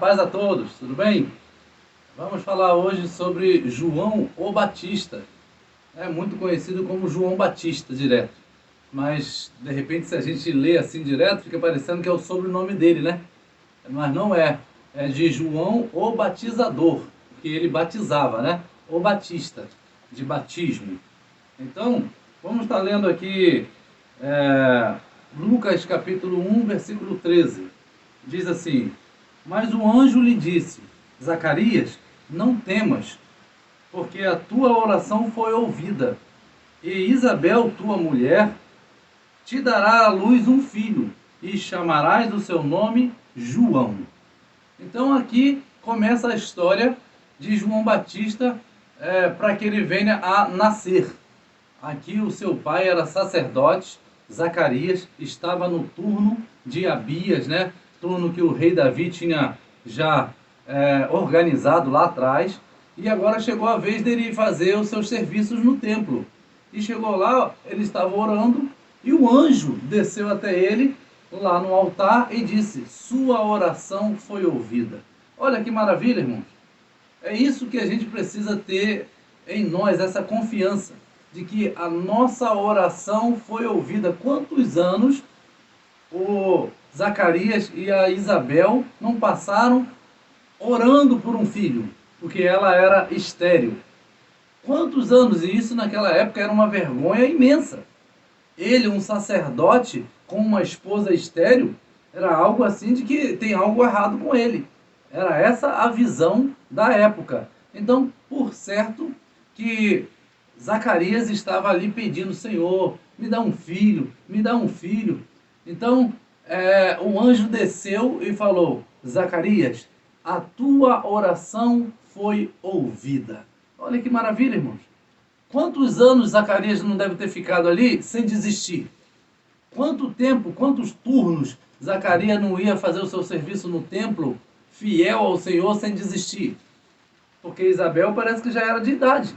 paz a todos, tudo bem? Vamos falar hoje sobre João o Batista. É muito conhecido como João Batista direto, mas de repente se a gente lê assim direto, fica parecendo que é o sobrenome dele, né? Mas não é, é de João o Batizador, porque ele batizava, né? O Batista, de batismo. Então, vamos estar lendo aqui Lucas capítulo 1, versículo 13. Diz assim: Mas o anjo lhe disse: Zacarias, não temas, porque a tua oração foi ouvida, e Isabel, tua mulher, te dará à luz um filho, e chamarás o seu nome João. Então aqui começa a história de João Batista para que ele venha a nascer. Aqui o seu pai era sacerdote, Zacarias, estava no turno de Abias, né? Turno que o rei Davi tinha já organizado lá atrás. E agora chegou a vez dele fazer os seus serviços no templo. E chegou lá, ele estava orando, e o anjo desceu até ele, lá no altar, e disse: Sua oração foi ouvida. Olha que maravilha, irmãos. É isso que a gente precisa ter em nós, essa confiança de que a nossa oração foi ouvida. Quantos anos o Zacarias e a Isabel não passaram orando por um filho, porque ela era estéril? Quantos anos? E isso naquela época era uma vergonha imensa. Ele, um sacerdote com uma esposa estéril, era algo assim de que tem algo errado com ele. Era essa a visão da época. Então, por certo que Zacarias estava ali pedindo: Senhor, me dá um filho, me dá um filho. Então, o anjo desceu e falou: Zacarias, a tua oração foi ouvida. Olha que maravilha, irmãos. Quantos anos Zacarias não deve ter ficado ali sem desistir? Quanto tempo, quantos turnos Zacarias não ia fazer o seu serviço no templo, fiel ao Senhor, sem desistir? Porque Isabel parece que já era de idade.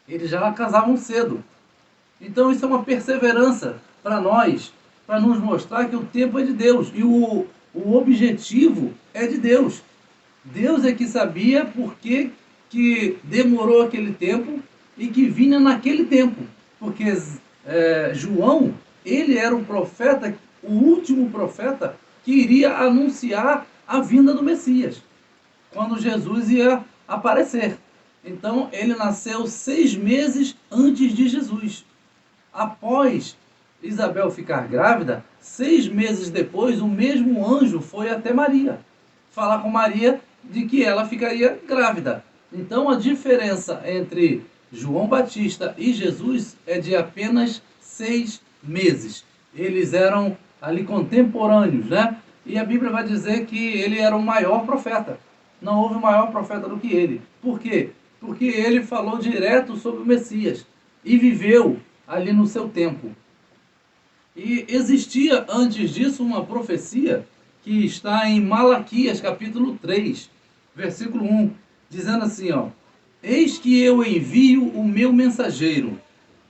Eles já casavam cedo. Então isso é uma perseverança para nós, para nos mostrar que o tempo é de Deus e o objetivo é de Deus. Deus é que sabia por que demorou aquele tempo e que vinha naquele tempo. Porque João, ele era o profeta, o último profeta que iria anunciar a vinda do Messias, quando Jesus ia aparecer. Então ele nasceu 6 meses antes de Jesus. Após Isabel ficar grávida, 6 meses depois, o mesmo anjo foi até Maria, falar com Maria de que ela ficaria grávida. Então a diferença entre João Batista e Jesus é de apenas 6 meses. Eles eram ali contemporâneos, né? E a Bíblia vai dizer que ele era o maior profeta. Não houve maior profeta do que ele. Por quê? Porque ele falou direto sobre o Messias e viveu ali no seu tempo. E existia antes disso uma profecia que está em Malaquias capítulo 3, versículo 1, dizendo assim, ó: Eis que eu envio o meu mensageiro,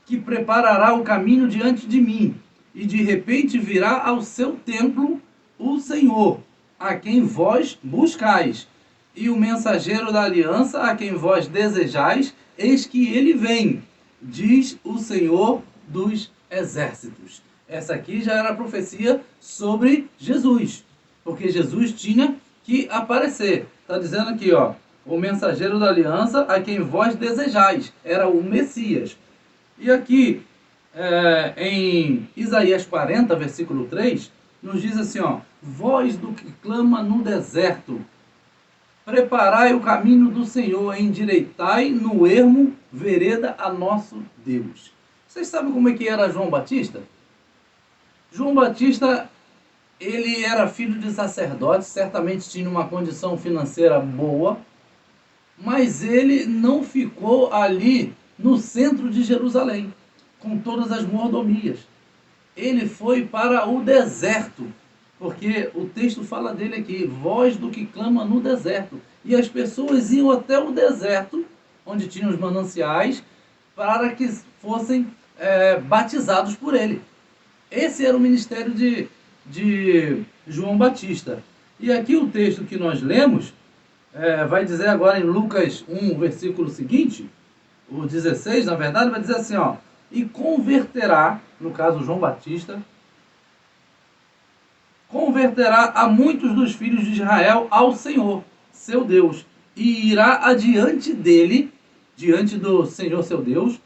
que preparará o caminho diante de mim, e de repente virá ao seu templo o Senhor, a quem vós buscais. E o mensageiro da aliança, a quem vós desejais, eis que ele vem, diz o Senhor dos exércitos. Essa aqui já era a profecia sobre Jesus, porque Jesus tinha que aparecer. Está dizendo aqui, ó, o mensageiro da aliança, a quem vós desejais, era o Messias. E aqui, em Isaías 40, versículo 3, nos diz assim, ó: Voz do que clama no deserto, preparai o caminho do Senhor, endireitai no ermo vereda a nosso Deus. Vocês sabem como é que era João Batista? João Batista, ele era filho de sacerdote, certamente tinha uma condição financeira boa, mas ele não ficou ali no centro de Jerusalém, com todas as mordomias. Ele foi para o deserto, porque o texto fala dele aqui: voz do que clama no deserto. E as pessoas iam até o deserto, onde tinham os mananciais, para que fossem batizados por ele. Esse era o ministério de João Batista. E aqui o texto que nós lemos vai dizer agora em Lucas 1, versículo seguinte, o 16, na verdade, vai dizer assim, ó, e converterá, no caso João Batista, converterá a muitos dos filhos de Israel ao Senhor, seu Deus, e irá adiante dele, diante do Senhor, seu Deus,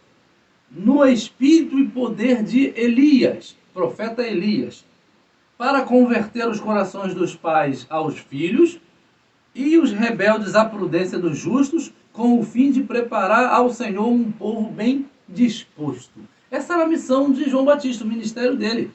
no espírito e poder de Elias, profeta Elias, para converter os corações dos pais aos filhos e os rebeldes à prudência dos justos, com o fim de preparar ao Senhor um povo bem disposto. Essa era a missão de João Batista, o ministério dele.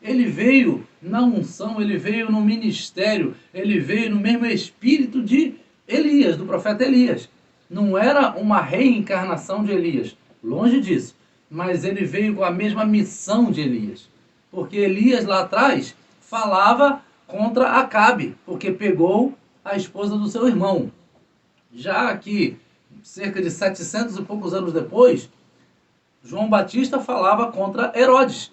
Ele veio na unção, ele veio no ministério, ele veio no mesmo espírito de Elias, do profeta Elias. Não era uma reencarnação de Elias, longe disso, mas ele veio com a mesma missão de Elias. Porque Elias lá atrás falava contra Acabe, porque pegou a esposa do seu irmão. Já que, cerca de 700 e poucos anos depois, João Batista falava contra Herodes,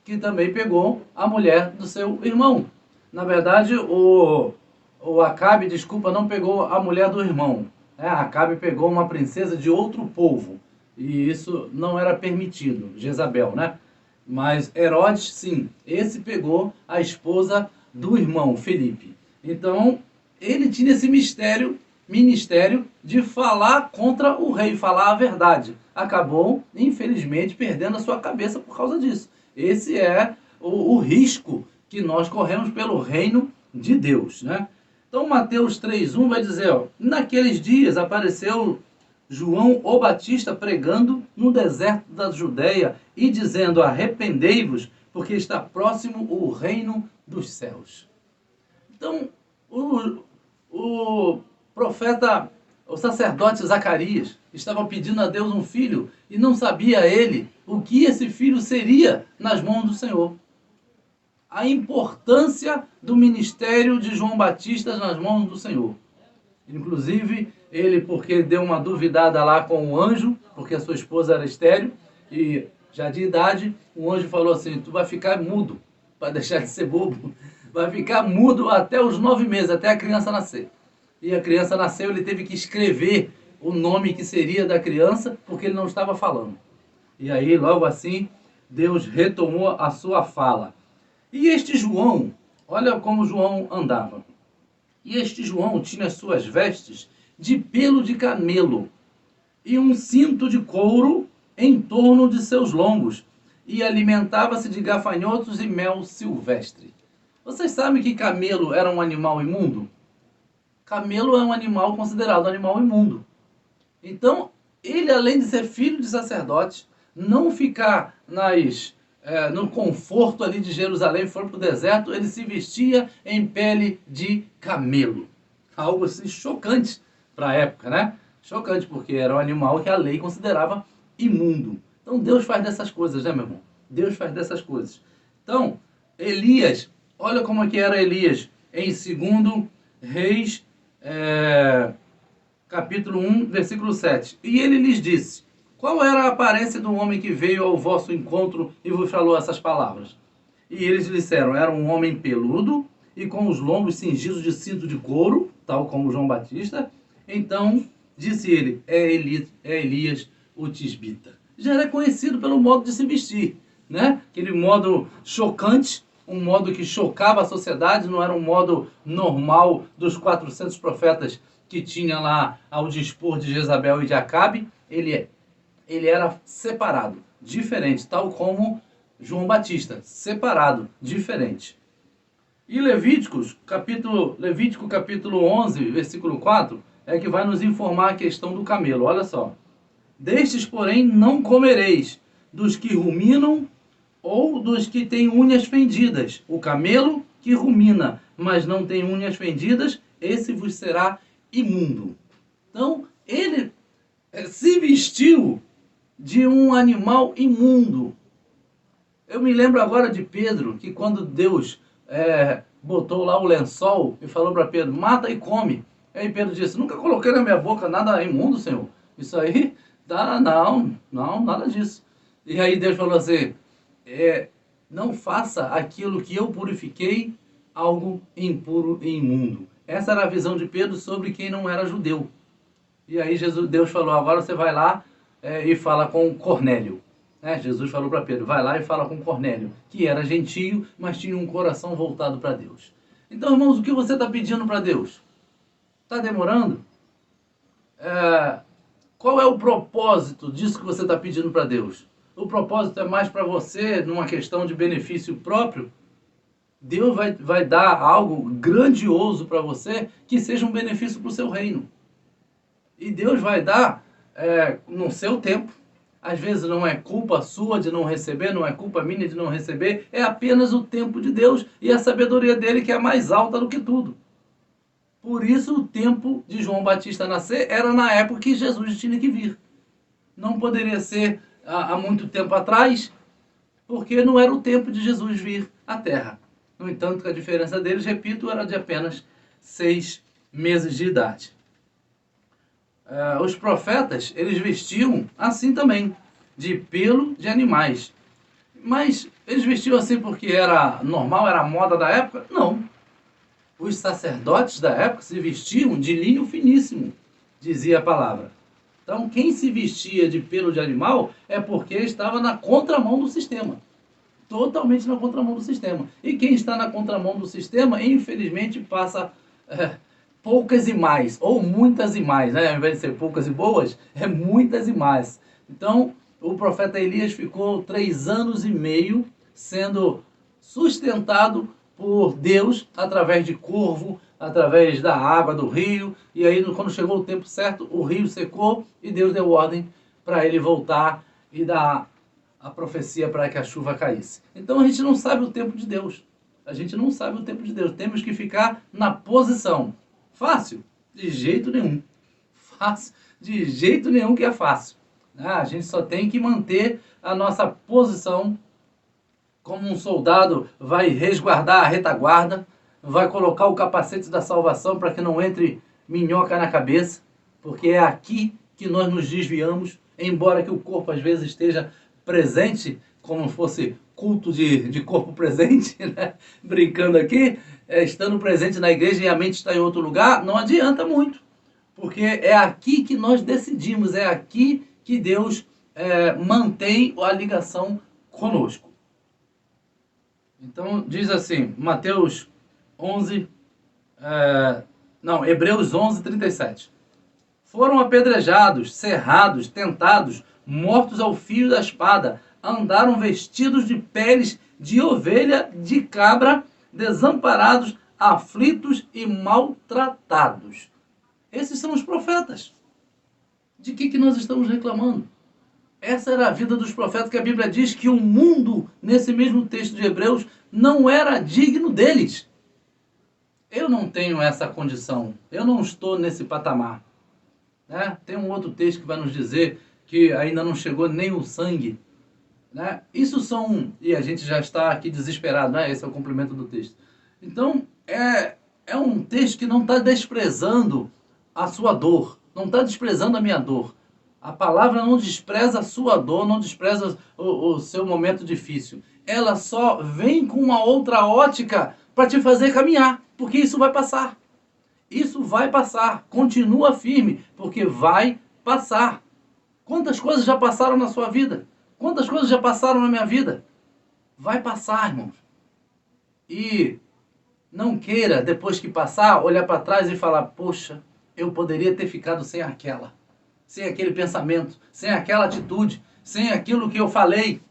que também pegou a mulher do seu irmão. Na verdade, o Acabe, desculpa, não pegou a mulher do irmão. Acabe pegou uma princesa de outro povo. E isso não era permitido, Jezabel, né? Mas Herodes, sim, esse pegou a esposa do irmão, Felipe. Então, ele tinha esse ministério de falar contra o rei, falar a verdade. Acabou, infelizmente, perdendo a sua cabeça por causa disso. Esse é o risco que nós corremos pelo reino de Deus, né? Então, Mateus 3:1 vai dizer, ó, naqueles dias apareceu João o Batista pregando no deserto da Judéia e dizendo, arrependei-vos, porque está próximo o reino dos céus. Então, o profeta, o sacerdote Zacarias, estava pedindo a Deus um filho e não sabia ele o que esse filho seria nas mãos do Senhor. A importância do ministério de João Batista nas mãos do Senhor. Inclusive, ele, porque deu uma duvidada lá com o anjo, porque a sua esposa era estéril, e já de idade, o anjo falou assim, tu vai ficar mudo, para deixar de ser bobo, vai ficar mudo até os 9 meses, até a criança nascer. E a criança nasceu, ele teve que escrever o nome que seria da criança, porque ele não estava falando. E aí, logo assim, Deus retomou a sua fala. E este João, olha como João andava. E este João tinha as suas vestes de pelo de camelo e um cinto de couro em torno de seus lombos, e alimentava-se de gafanhotos e mel silvestre. Vocês sabem que camelo era um animal imundo? Camelo é um animal considerado um animal imundo. Então, ele, além de ser filho de sacerdote, não ficar no conforto ali de Jerusalém, for para o deserto, ele se vestia em pele de camelo. Algo assim chocante para a época, né? Chocante, porque era um animal que a lei considerava imundo. Então Deus faz dessas coisas, né, meu irmão? Deus faz dessas coisas. Então, Elias, olha como é que era Elias em 2 Reis, capítulo 1, versículo 7. E ele lhes disse, qual era a aparência do homem que veio ao vosso encontro e vos falou essas palavras? E eles disseram, era um homem peludo e com os lombos cingidos de cinto de couro, tal como João Batista. Então, disse ele, é Elias o tisbita. Já era conhecido pelo modo de se vestir, né? Aquele modo chocante, um modo que chocava a sociedade, não era um modo normal dos 400 profetas que tinha lá ao dispor de Jezabel e de Acabe. Ele era separado, diferente, tal como João Batista, separado, diferente. E Levítico capítulo 11, versículo 4, é que vai nos informar a questão do camelo. Olha só. Destes, porém, não comereis, dos que ruminam ou dos que têm unhas fendidas. O camelo que rumina, mas não tem unhas fendidas, esse vos será imundo. Então, ele se vestiu de um animal imundo. Eu me lembro agora de Pedro, que quando Deus botou lá o lençol e falou para Pedro, mata e come. Aí Pedro disse, nunca coloquei na minha boca nada imundo, Senhor. Isso aí, não, nada disso. E aí Deus falou assim, não faça aquilo que eu purifiquei algo impuro e imundo. Essa era a visão de Pedro sobre quem não era judeu. E aí Deus falou, agora você vai lá e fala com Cornélio. Jesus falou para Pedro, vai lá e fala com Cornélio, que era gentio, mas tinha um coração voltado para Deus. Então, irmãos, o que você está pedindo para Deus? Está demorando? Qual é o propósito disso que você está pedindo para Deus? O propósito é mais para você, numa questão de benefício próprio? Deus vai dar algo grandioso para você que seja um benefício para o seu reino. E Deus vai dar no seu tempo. Às vezes não é culpa sua de não receber, não é culpa minha de não receber, é apenas o tempo de Deus e a sabedoria dele que é mais alta do que tudo. Por isso o tempo de João Batista nascer era na época que Jesus tinha que vir. Não poderia ser há muito tempo atrás, porque não era o tempo de Jesus vir à Terra. No entanto, a diferença deles, repito, era de apenas 6 meses de idade. Os profetas, eles vestiam assim também, de pelo de animais. Mas eles vestiam assim porque era normal, era a moda da época? Não. Os sacerdotes da época se vestiam de linho finíssimo, dizia a palavra. Então, quem se vestia de pelo de animal é porque estava na contramão do sistema. Totalmente na contramão do sistema. E quem está na contramão do sistema, infelizmente, passa poucas e mais, ou muitas e mais, né? Ao invés de ser poucas e boas, é muitas e mais. Então, o profeta Elias ficou 3 anos e meio sendo sustentado por Deus através de corvo, através da água do rio. E aí, quando chegou o tempo certo, o rio secou e Deus deu ordem para ele voltar e dar a profecia para que a chuva caísse. Então, a gente não sabe o tempo de Deus. A gente não sabe o tempo de Deus. Temos que ficar na posição. Fácil? De jeito nenhum. Fácil? De jeito nenhum que é fácil. A gente só tem que manter a nossa posição como um soldado vai resguardar a retaguarda, vai colocar o capacete da salvação para que não entre minhoca na cabeça, porque é aqui que nós nos desviamos, embora que o corpo às vezes esteja presente, como fosse culto de corpo presente, né? Brincando aqui, estando presente na igreja e a mente está em outro lugar, não adianta muito, porque é aqui que nós decidimos, é aqui que Deus mantém a ligação conosco. Então diz assim, Mateus 11, Hebreus 11, 37. Foram apedrejados, cerrados, tentados, mortos ao fio da espada, andaram vestidos de peles de ovelha, de cabra, desamparados, aflitos e maltratados. Esses são os profetas. De que nós estamos reclamando? Essa era a vida dos profetas, que a Bíblia diz que o mundo, nesse mesmo texto de Hebreus, não era digno deles. Eu não tenho essa condição, eu não estou nesse patamar. Tem um outro texto que vai nos dizer que ainda não chegou nem o sangue. Isso são... E a gente já está aqui desesperado, esse é o complemento do texto. Então, é um texto que não está desprezando a sua dor, não está desprezando a minha dor. A palavra não despreza a sua dor, não despreza o seu momento difícil. Ela só vem com uma outra ótica para te fazer caminhar, porque isso vai passar. Isso vai passar. Continua firme, porque vai passar. Quantas coisas já passaram na sua vida? Quantas coisas já passaram na minha vida? Vai passar, irmãos. E não queira, depois que passar, olhar para trás e falar, poxa, eu poderia ter ficado sem aquela. Sem aquele pensamento, sem aquela atitude, sem aquilo que eu falei.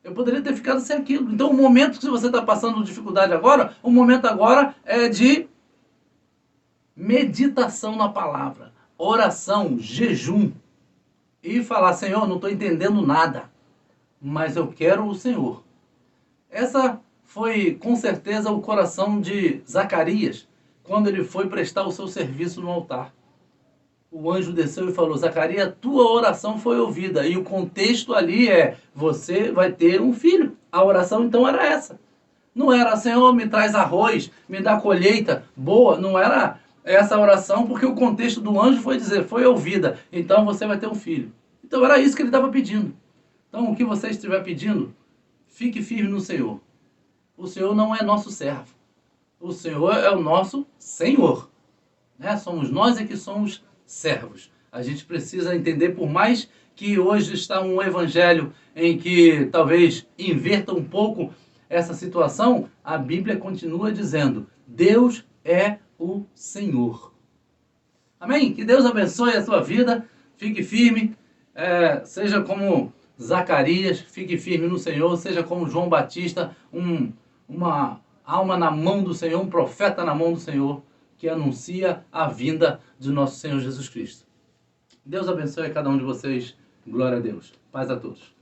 Eu poderia ter ficado sem aquilo. Então, o momento que você está passando dificuldade agora, o momento agora é de meditação na palavra, oração, jejum. E falar, Senhor, não estou entendendo nada, mas eu quero o Senhor. Essa foi, com certeza, o coração de Zacarias, quando ele foi prestar o seu serviço no altar. O anjo desceu e falou, Zacarias, tua oração foi ouvida. E o contexto ali é, você vai ter um filho. A oração então era essa. Não era, Senhor, me traz arroz, me dá colheita boa. Não era essa oração, porque o contexto do anjo foi dizer, foi ouvida. Então você vai ter um filho. Então era isso que ele estava pedindo. Então o que você estiver pedindo, fique firme no Senhor. O Senhor não é nosso servo. o Senhor é o nosso Senhor, né? Somos nós que somos servos. A gente precisa entender, por mais que hoje está um evangelho em que talvez inverta um pouco essa situação, a Bíblia continua dizendo: Deus é o Senhor. Amém? Que Deus abençoe a sua vida, fique firme, seja como Zacarias, fique firme no Senhor, seja como João Batista, uma alma na mão do Senhor, um profeta na mão do Senhor, que anuncia a vinda de nosso Senhor Jesus Cristo. Deus abençoe a cada um de vocês. Glória a Deus. Paz a todos.